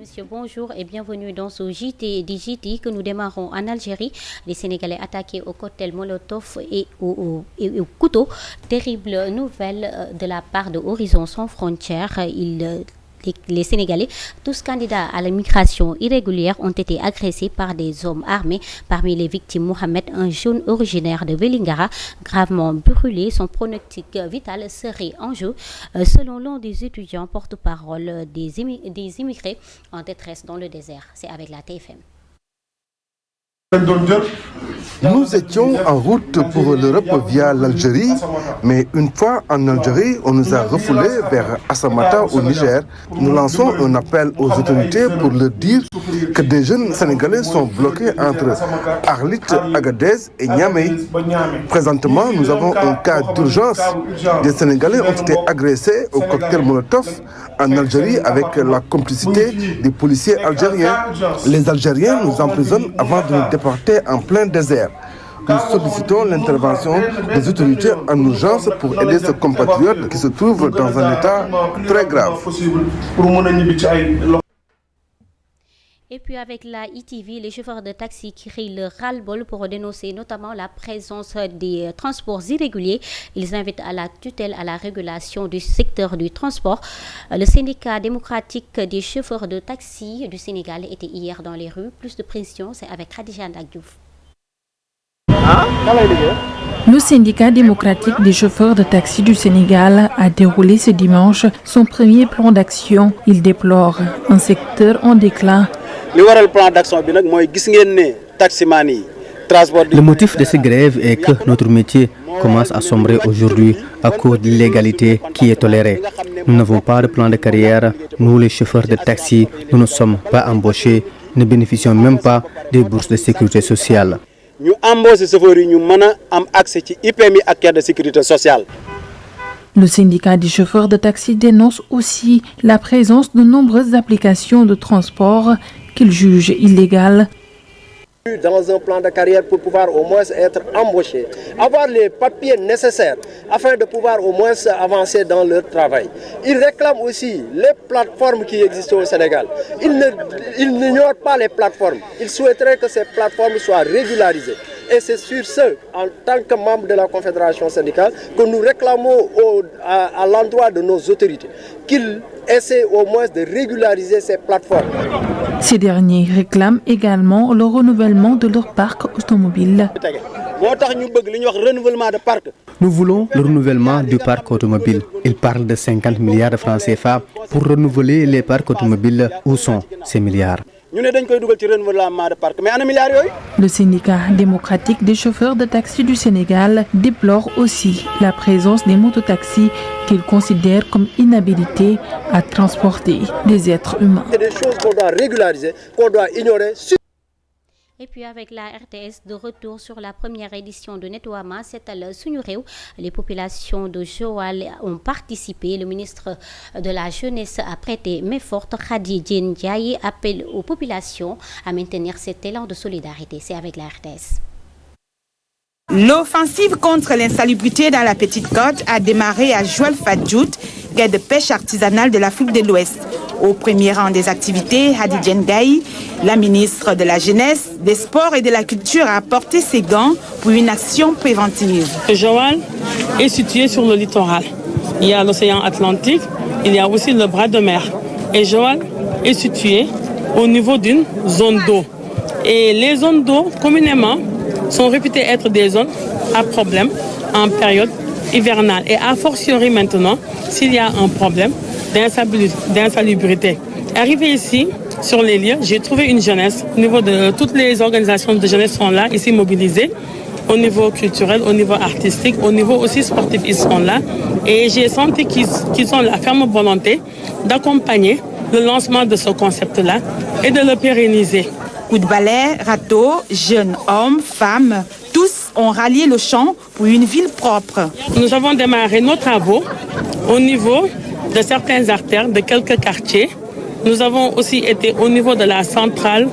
Monsieur, bonjour et bienvenue dans ce JT que nous démarrons en Algérie. Les Sénégalais attaqués au cocktail Molotov et au couteau. Terrible nouvelle de la part de Horizon Sans Frontières. Les Sénégalais, tous candidats à l'immigration irrégulière, ont été agressés par des hommes armés. Parmi les victimes, Mohamed, un jeune originaire de Vélingara, gravement brûlé. Son pronostic vital serait en jeu, selon l'un des étudiants porte-parole des immigrés en détresse dans le désert. C'est avec la TFM. Nous étions en route pour l'Europe via l'Algérie, mais une fois en Algérie, on nous a refoulés vers Assamata au Niger. Nous lançons un appel aux autorités pour leur dire que des jeunes Sénégalais sont bloqués entre Arlit, Agadez et Niamey. Présentement, nous avons un cas d'urgence. Des Sénégalais ont été agressés au cocktail Molotov en Algérie avec la complicité des policiers algériens. Les Algériens nous emprisonnent avant de nous déporter en plein désert. Nous sollicitons l'intervention des autorités en urgence pour aider ces compatriotes qui se trouvent dans un état très grave. Et puis avec la ITV, les chauffeurs de taxi crient le ras-le-bol pour dénoncer notamment la présence des transports irréguliers. Ils invitent à la tutelle, à la régulation du secteur du transport. Le syndicat démocratique des chauffeurs de taxi du Sénégal était hier dans les rues. Plus de précisions, c'est avec Khadija Ndagdiouf. Le syndicat démocratique des chauffeurs de taxi du Sénégal a déroulé ce dimanche son premier plan d'action. Il déplore un secteur en déclin. Le motif de ces grèves est que notre métier commence à sombrer aujourd'hui à cause de l'illégalité qui est tolérée. Nous n'avons pas de plan de carrière. Nous, les chauffeurs de taxi, nous ne sommes pas embauchés, ne bénéficions même pas des bourses de sécurité sociale. Le syndicat des chauffeurs de taxi dénonce aussi la présence de nombreuses applications de transport qu'il juge illégales. Dans un plan de carrière pour pouvoir au moins être embauché, avoir les papiers nécessaires afin de pouvoir au moins avancer dans leur travail. Ils réclament aussi les plateformes qui existent au Sénégal. Ils n'ignorent pas les plateformes. Ils souhaiteraient que ces plateformes soient régularisées. Et c'est sur ce, en tant que membre de la Confédération syndicale, que nous réclamons à l'endroit de nos autorités qu'ils essaient au moins de régulariser ces plateformes. Ces derniers réclament également le renouvellement de leur parc automobile. Nous voulons le renouvellement du parc automobile. Il parle de 50 milliards de francs CFA pour renouveler les parcs automobiles. Où sont ces milliards? Le syndicat démocratique des chauffeurs de taxi du Sénégal déplore aussi la présence des mototaxis qu'il considère comme inhabilités à transporter des êtres humains. C'est des choses qu'on doit régulariser, qu'on doit ignorer. Et puis avec la RTS de retour sur la première édition de Nettoiement, c'est à Suñu Réew. Les populations de Joal ont participé. Le ministre de la Jeunesse a prêté main forte. Khady Diène Ndiaye appelle aux populations à maintenir cet élan de solidarité. C'est avec la RTS. L'offensive contre l'insalubrité dans la Petite Côte a démarré à Joal Fadjout, quai de pêche artisanale de l'Afrique de l'Ouest. Au premier rang des activités, Khady Diène Ndiaye, la ministre de la Jeunesse, des Sports et de la Culture, a porté ses gants pour une action préventive. Joal est situé sur le littoral. Il y a l'océan Atlantique, il y a aussi le bras de mer. Et Joal est situé au niveau d'une zone d'eau. Et les zones d'eau, communément, sont réputées être des zones à problème en période hivernale. Et a fortiori maintenant, s'il y a un problème d'insalubrité. Arrivé ici, sur les lieux, j'ai trouvé une jeunesse. Au niveau de toutes les organisations de jeunesse sont là, ici mobilisées. Au niveau culturel, au niveau artistique, au niveau aussi sportif, ils sont là. Et j'ai senti qu'ils ont la ferme volonté d'accompagner le lancement de ce concept-là et de le pérenniser. Coup de balai, râteau, jeunes hommes, femmes, tous ont rallié le champ pour une ville propre. Nous avons démarré nos travaux au niveau de certaines artères, de quelques quartiers. Nous avons aussi été au niveau de la centrale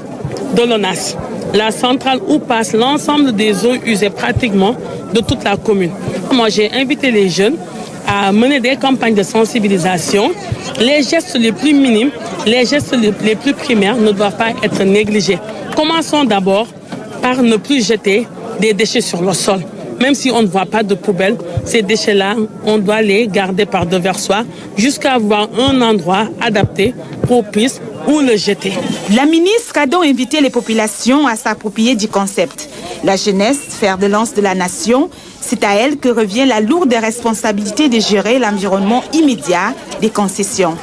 de l'ONAS, la centrale où passe l'ensemble des eaux usées pratiquement de toute la commune. Moi, j'ai invité les jeunes à mener des campagnes de sensibilisation. Les gestes les plus minimes, les gestes les plus primaires ne doivent pas être négligés. Commençons d'abord par ne plus jeter des déchets sur le sol. Même si on ne voit pas de poubelle, ces déchets-là, on doit les garder par devers soi jusqu'à avoir un endroit adapté, propice, où le jeter. La ministre a donc invité les populations à s'approprier du concept. La jeunesse, fer de lance de la nation, c'est à elle que revient la lourde responsabilité de gérer l'environnement immédiat des concessions.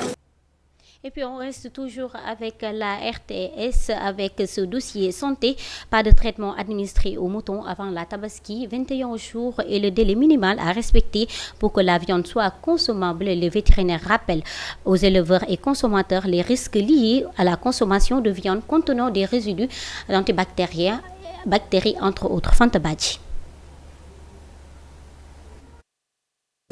Et puis on reste toujours avec la RTS, avec ce dossier santé. Pas de traitement administré aux moutons avant la Tabaski. 21 jours est le délai minimal à respecter pour que la viande soit consommable. Les vétérinaires rappellent aux éleveurs et consommateurs les risques liés à la consommation de viande contenant des résidus d'antibactéries, entre autres. Fanta Badji.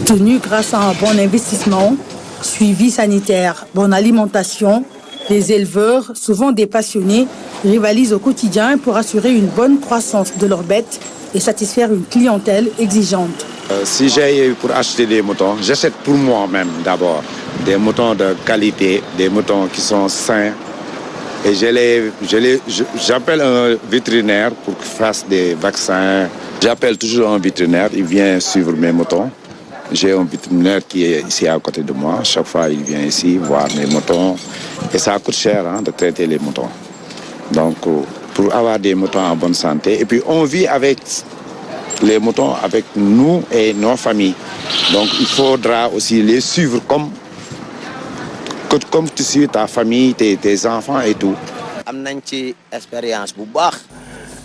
Tenu grâce à un bon investissement, suivi sanitaire, bonne alimentation, les éleveurs, souvent des passionnés, rivalisent au quotidien pour assurer une bonne croissance de leurs bêtes et satisfaire une clientèle exigeante. Si j'ai pour acheter des moutons, j'achète pour moi-même d'abord. Des moutons de qualité, des moutons qui sont sains. Et j'appelle un vétérinaire pour qu'il fasse des vaccins. J'appelle toujours un vétérinaire, il vient suivre mes moutons. J'ai un vétérinaire qui est ici à côté de moi. Chaque fois, il vient ici voir mes moutons. Et ça coûte cher de traiter les moutons. Donc, pour avoir des moutons en bonne santé. Et puis, on vit avec les moutons, avec nous et nos familles. Donc, il faudra aussi les suivre comme tu suis ta famille, tes enfants et tout.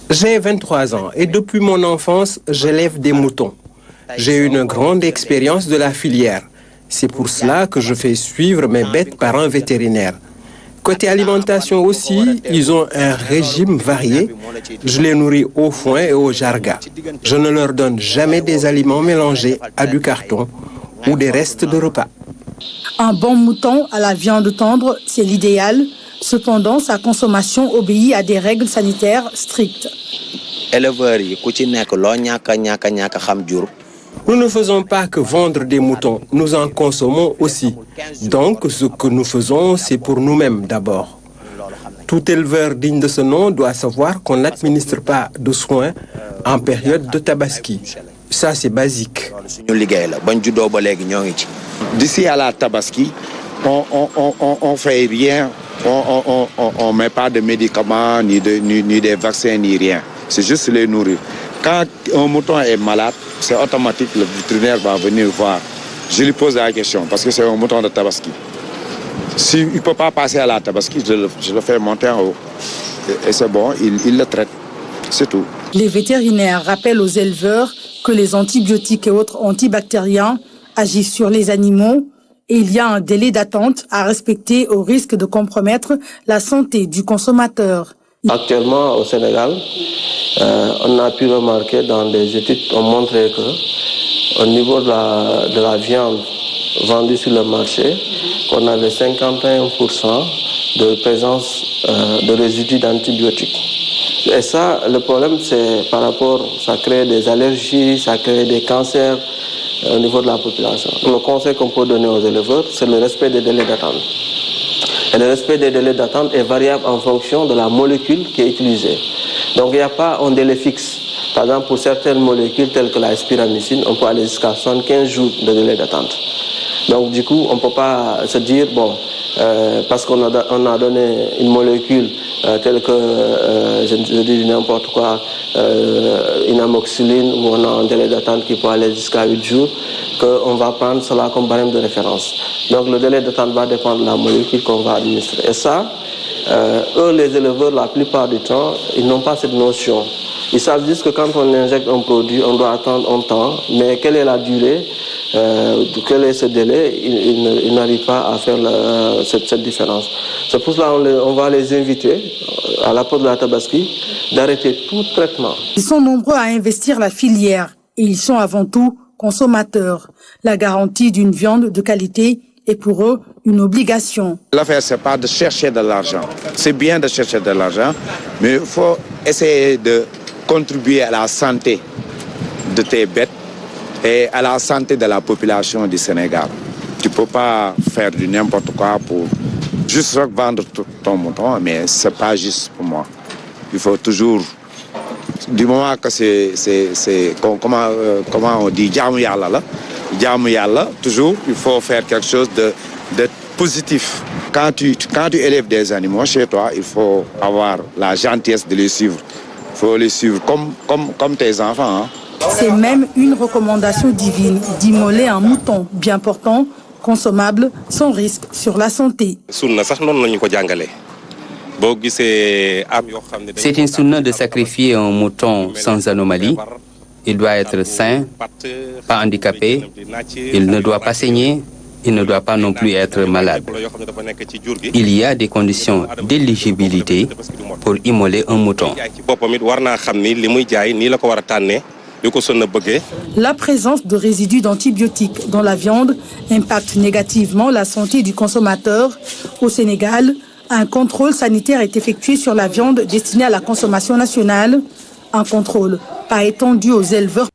J'ai 23 ans et depuis mon enfance, j'élève des moutons. J'ai une grande expérience de la filière. C'est pour cela que je fais suivre mes bêtes par un vétérinaire. Côté alimentation aussi, ils ont un régime varié. Je les nourris au foin et au jarga. Je ne leur donne jamais des aliments mélangés à du carton ou des restes de repas. Un bon mouton à la viande tendre, c'est l'idéal. Cependant, sa consommation obéit à des règles sanitaires strictes. Nous ne faisons pas que vendre des moutons, nous en consommons aussi. Donc, ce que nous faisons, c'est pour nous-mêmes d'abord. Tout éleveur digne de ce nom doit savoir qu'on n'administre pas de soins en période de Tabaski. Ça, c'est basique. D'ici à la Tabaski, on fait rien. On met pas de médicaments, ni des vaccins, ni rien. C'est juste les nourrir. Quand un mouton est malade, c'est automatique, le vétérinaire va venir voir. Je lui pose la question, parce que c'est un mouton de Tabaski. S'il ne peut pas passer à la Tabaski, je le fais monter en haut. Et c'est bon, il le traite. C'est tout. Les vétérinaires rappellent aux éleveurs que les antibiotiques et autres antibactériens agissent sur les animaux et il y a un délai d'attente à respecter au risque de compromettre la santé du consommateur. Actuellement, au Sénégal, on a pu remarquer dans des études, on montrait qu'au niveau de la viande vendue sur le marché, on avait 51% de présence de résidus d'antibiotiques. Et ça, le problème, c'est par rapport, ça crée des allergies, ça crée des cancers au niveau de la population. Le conseil qu'on peut donner aux éleveurs, c'est le respect des délais d'attente. Et le respect des délais d'attente est variable en fonction de la molécule qui est utilisée. Donc il n'y a pas un délai fixe. Par exemple, pour certaines molécules telles que la spiramycine, on peut aller jusqu'à 75 jours de délai d'attente. Donc du coup, on ne peut pas se dire, bon, parce qu'on a donné une molécule telle que, je dis n'importe quoi, une amoxicilline, où on a un délai d'attente qui peut aller jusqu'à 8 jours, qu'on va prendre cela comme barème de référence. Donc le délai d'attente va dépendre de la molécule qu'on va administrer. Et ça, eux, les éleveurs, la plupart du temps, ils n'ont pas cette notion. Ils savent juste que quand on injecte un produit, on doit attendre un temps, mais quelle est la durée, quel est ce délai, ils n'arrivent pas à faire cette différence. C'est pour cela qu'on va les inviter, à la porte de la Tabaski, d'arrêter tout traitement. Ils sont nombreux à investir la filière et ils sont avant tout consommateurs. La garantie d'une viande de qualité est pour eux une obligation. L'affaire, ce n'est pas de chercher de l'argent. C'est bien de chercher de l'argent, mais il faut essayer de contribuer à la santé de tes bêtes et à la santé de la population du Sénégal. Tu ne peux pas faire du n'importe quoi pour juste vendre ton mouton, mais ce n'est pas juste pour moi. Il faut toujours, du moment que c'est comment on dit, jaamu yalla, toujours, il faut faire quelque chose de positif. Quand tu élèves des animaux chez toi, il faut avoir la gentillesse de les suivre. Il faut les suivre comme tes enfants. Hein. C'est même une recommandation divine d'immoler un mouton bien portant, consommable, sans risque sur la santé. C'est une sunna de sacrifier un mouton sans anomalie. Il doit être sain, pas handicapé, il ne doit pas saigner, il ne doit pas non plus être malade. Il y a des conditions d'éligibilité pour immoler un mouton. La présence de résidus d'antibiotiques dans la viande impacte négativement la santé du consommateur. Au Sénégal, un contrôle sanitaire est effectué sur la viande destinée à la consommation nationale. Un contrôle pas étendu aux éleveurs.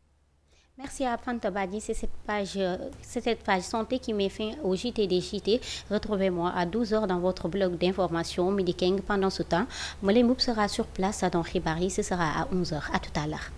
Merci à Fanta Badji, c'est cette page santé qui met fin au JT des JT. Retrouvez-moi à 12h dans votre blog d'information Midi King. Pendant ce temps, Moulay Mboup sera sur place dans Ribari, ce sera à 11h. À tout à l'heure.